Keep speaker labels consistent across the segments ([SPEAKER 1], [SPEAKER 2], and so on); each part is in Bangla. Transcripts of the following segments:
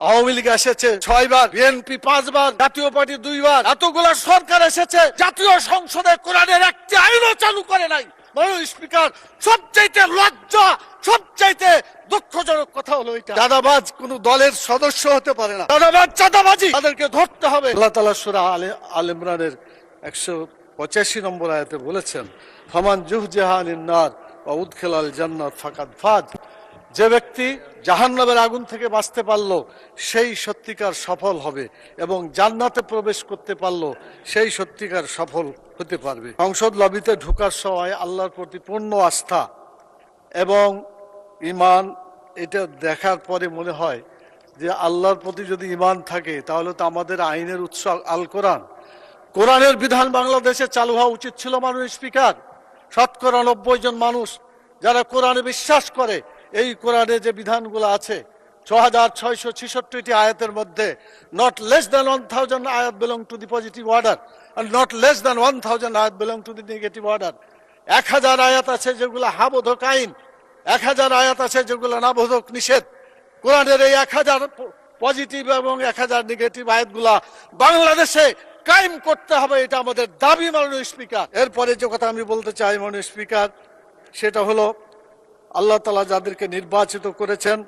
[SPEAKER 1] আওয়ামী লীগ এসেছে 6 বার, বিএনপি 5 বার, জাতীয় পার্টি 2 বার, এতগুলা সরকার এসেছে, জাতীয় সংসদে কোরআনের একটি আইনও চালু করে নাই। মাননীয় স্পিকার, সবচাইতে লজ্জা, সবচাইতে দুঃখজনক কথা হলো এটা। চাঁদাবাজ কোন দলের সদস্য হতে পারে না। চাঁদাবাজ চাঁদাবাজি, তাদেরকে ধরতে হবে। আল্লাহ তাআলা সূরা আল ইমরানের 185 নম্বর আয়াতে বলেছেন, ফামান জুহজিহা আনিন নার ওয়া উদখিলাল জান্নাত ফাকাদ ফাজ। যে ব্যক্তি জাহান্নামের আগুন থেকে বাঁচতে পারলো সেই সত্যিকার সফল হবে, এবং জান্নাতে প্রবেশ করতে পারলো সেই সত্যিকার সফল হতে পারবে। সংসদ লবিতে ঢোকার সময় আল্লাহর প্রতি পূর্ণ আস্থা এবং ঈমান, এটা দেখার পরে মনে হয় যে আল্লাহর প্রতি যদি ঈমান থাকে তাহলে তো আমাদের আইনের উৎস আল কোরআন। কোরআনের বিধান বাংলাদেশে চালু হওয়া উচিত ছিল। মাননীয় স্পিকার, 90% জন মানুষ যারা কোরআনে বিশ্বাস করে, এই কোরআনে যে বিধানগুলো আছে 6666টি আয়াতের মধ্যে নট লেস দ্যান 1000 আয়াত belong to the positive order and not less than 1000 আয়াত belong to the negative order। 1000 আয়াত আছে যেগুলো হাবোধক আইন, 1000 আয়াত আছে যেগুলো নাবোধক নিষেধ। কোরআনের এই 1000 পজিটিভ এবং 1000 নেগেটিভ আয়াতগুলা বাংলাদেশে কায়েম করতে হবে, এটা আমাদের দাবি। মাননীয় স্পিকার, এরপরে যে কথা আমি বলতে চাই মাননীয় স্পিকার, সেটা হলো আল্লাহ তাআলা যাদেরকে নির্বাচিত করেছেন,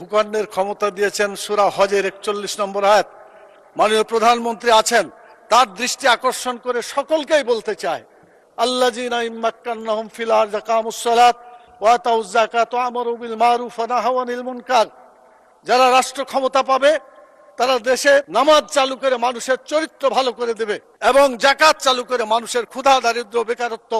[SPEAKER 1] হুকুমের ক্ষমতা দিয়েছেন, সূরা হজের 41 নম্বর আয়াত, মাননীয় প্রধানমন্ত্রী আছেন, তার দৃষ্টি আকর্ষণ করে সকলকেই বলতে চায়, আল্লাযীনা ইম্মাক্কান্নাহুম ফিল আরদি আকামুস সালাত ওয়া আতাউয যাকাত ওয়া আমারু বিল মারুফ ওয়া নাহাউ আনিল মুনকার। যারা রাষ্ট্র ক্ষমতা পাবে তারা দেশে নামাজ চালু করে মানুষের চরিত্র ভালো করে দেবে, এবং যাকাত চালু করে মানুষের ক্ষুধা, দারিদ্র, বেকারত্ব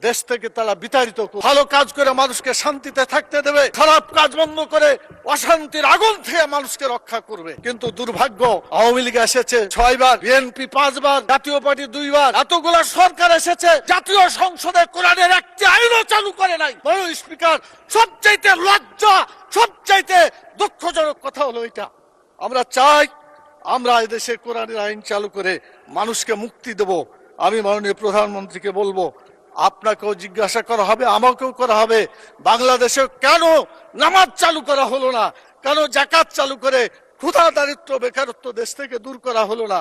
[SPEAKER 1] দেশ থেকে তারা বিতাড়িত করবে। ভালো কাজ করে মানুষকে শান্তিতে থাকতে দেবে, খারাপ কাজ বন্ধ করে অশান্তির আগুন থেকে মানুষকে রক্ষা করবে। কিন্তু দুর্ভাগ্য, আওয়ামী লীগ এসেছে 6 বার, বিএনপি 5 বার, জাতীয় পার্টি 2 বার, এতগুলা সরকার এসেছে, জাতীয় সংসদে কোরআনের একটি আইনও চালু করে নাই। মাননীয় স্পিকার, সবচাইতে লজ্জা, সবচাইতে দুঃখজনক কথা হলো এটা। আমরা চাই আমরা এদেশে কোরআনের আইন চালু করে মানুষকে মুক্তি দেব। আমি মাননীয় প্রধানমন্ত্রীকে বলবো, আপনাকেও জিজ্ঞাসা করা হবে, আমাকেও করা হবে, বাংলাদেশে কেন নামাজ চালু করা হলো না, কেন যাকাত চালু করে ক্ষুধা, দারিদ্র, বেকারত্ব দেশ থেকে দূর করা হলো না,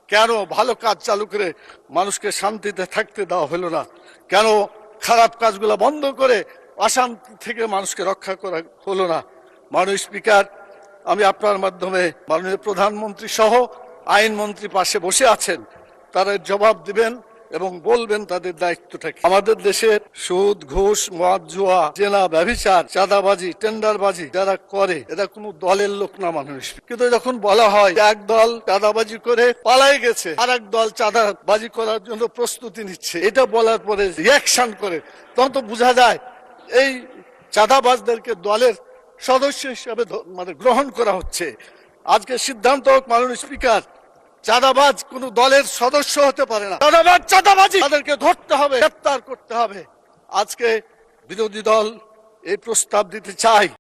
[SPEAKER 1] কেন ভালো কাজ চালু করে মানুষকে শান্তিতে থাকতে দেওয়া হলো না, কেন খারাপ কাজগুলো বন্ধ করে অশান্তি থেকে মানুষকে রক্ষা করা হলো না। মাননীয় স্পিকার, আমি আপনার মাধ্যমে মাননীয় প্রধানমন্ত্রী সহ আইনমন্ত্রী পাশে বসে আছেন, তারা জবাব দিবেন এবং বলবেন তাদের দায়িত্বটা কি। আমাদের দেশের সুদ, ঘুষ, মদ, জুয়া, জেনা, ব্যভিচার, চাঁদাবাজি, টেন্ডারবাজি যারা করে এরা কোনো দলের লোক না মানুষ। কিন্তু যখন বলা হয় এক দল চাঁদাবাজি করে পালাই গেছে, আর এক দল চাঁদাবাজি করার জন্য প্রস্তুতি নিচ্ছে, এটা বলার পরে রিয়াকশন করে, তখন তো বোঝা যায় এই চাঁদাবাজদেরকে দলের সদস্য হিসেবে মানে গ্রহণ করা হচ্ছে। আজকে সিদ্ধান্ত হোক মাননীয় স্পিকার, চাঁদাবাজ কোন দলের সদস্য হতে পারে না। চাঁদাবাজ চাঁদাবাজি, তাদেরকে ধরতে হবে, গ্রেফতার করতে হবে। আজকে বিরোধী দল এই প্রস্তাব দিতে চায়।